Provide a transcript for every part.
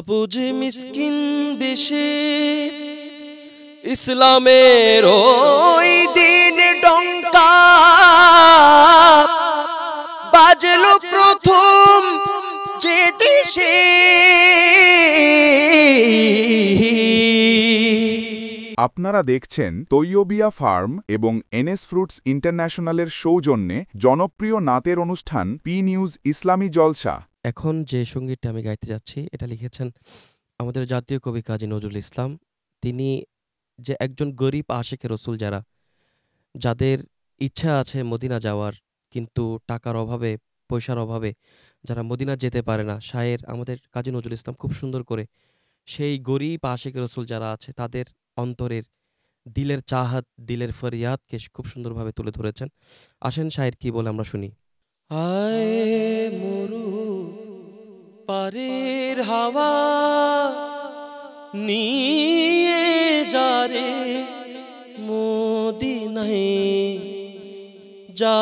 বুঝে মিসকিন বেশে ইসলামের ওই দিন ডঙ্কা বাজলো প্রথম যে দেশে। আপনারা দেখছেন তৈয়বিয়া ফার্ম এবং এনএস ফ্রুটস ইন্টারন্যাশনালের সৌজন্যে জনপ্রিয় নাতের অনুষ্ঠান পি নিউজ ইসলামী জলসা। এখন যে সঙ্গীতটা আমি গাইতে যাচ্ছি এটা লিখেছেন আমাদের জাতীয় কবি কাজী নজরুল ইসলাম। তিনি যে একজন গরিব আশিকে রসুল যাদের ইচ্ছা আছে মদিনা যাওয়ার, কিন্তু টাকার অভাবে পয়সার অভাবে যারা মদিনা যেতে পারে না, শায়ের আমাদের কাজী নজরুল ইসলাম খুব সুন্দর করে সেই গরিব আশিকে রসুল যারা আছে তাদের অন্তরের দিলের চাহাত, দিলের ফরিয়াদকে খুব সুন্দরভাবে তুলে ধরেছেন। আসেন শায়ের কি বলে আমরা শুনি। আয় মরু পারের হাওয়া নিয়ে যারে মদিনায়, যা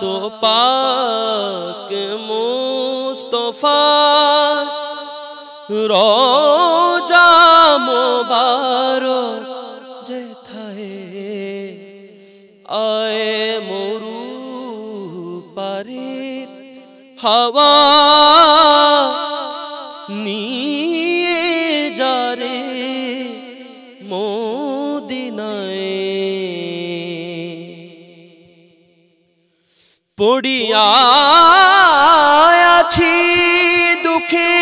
তো পাক মুস্তফা রোজা মোবারক যেথায়। আয় মরু পারের হাওয়া নিয়ে যারে মদিনায়, পড়িয়া আছি দুঃখে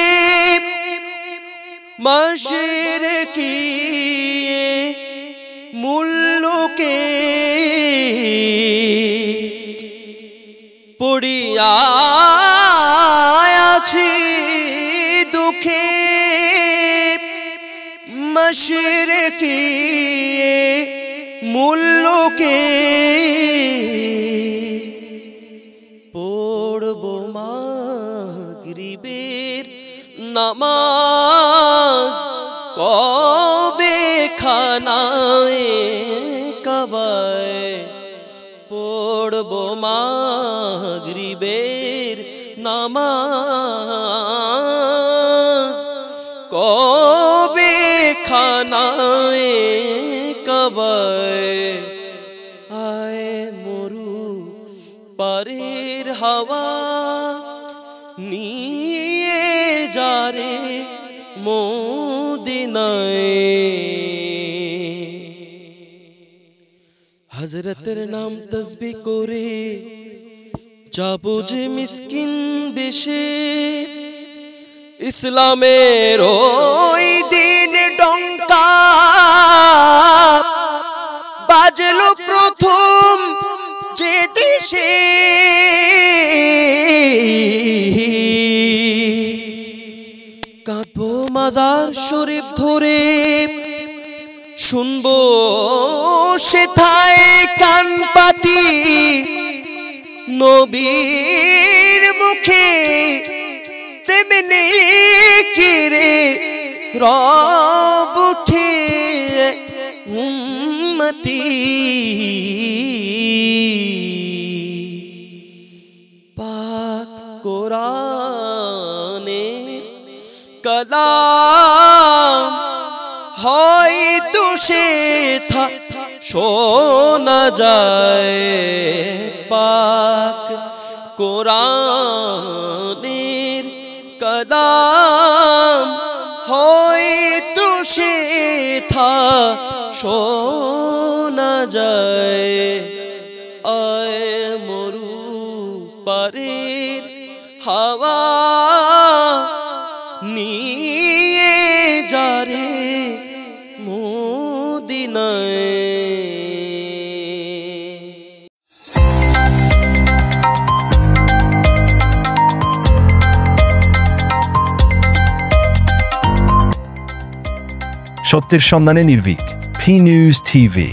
মাশরিকি মুল্লুকে, পড়িয়া আছি দুঃখে মাশরিকি মুল্লুকে, পড়ব মাগরিবের নামাজ কবে খানায় কাবায়, পড়ব মাগরিবের নামাজ কবে খানায় কাবায়। আয় মরু পারের হাওয়া নিয়ে যারে মদিনায়, হযরতের নাম তাসবিহ করে যাবো যে মিসকিন বেশে ইসলামের ওই দিন ডঙ্কা বাজলো প্রথম যে দেশে। কাঁদবো মাজার শরীফ ধরে শুনবো সেথায় কান পাতি নবীর মুখে, তেমনি কিরে রব উঠে উম্মতি। পাক কোরআনের কালাম হয়তো সেথা শোনা যায়, পাক কোরআনের কালাম হয়তো সেথা শোনা যায়। আয় মরু পারের হাওয়া নিয়ে যারে মদিনায়। সত্যের সন্ধানে নির্ভীক, পি নিউজ টিভি।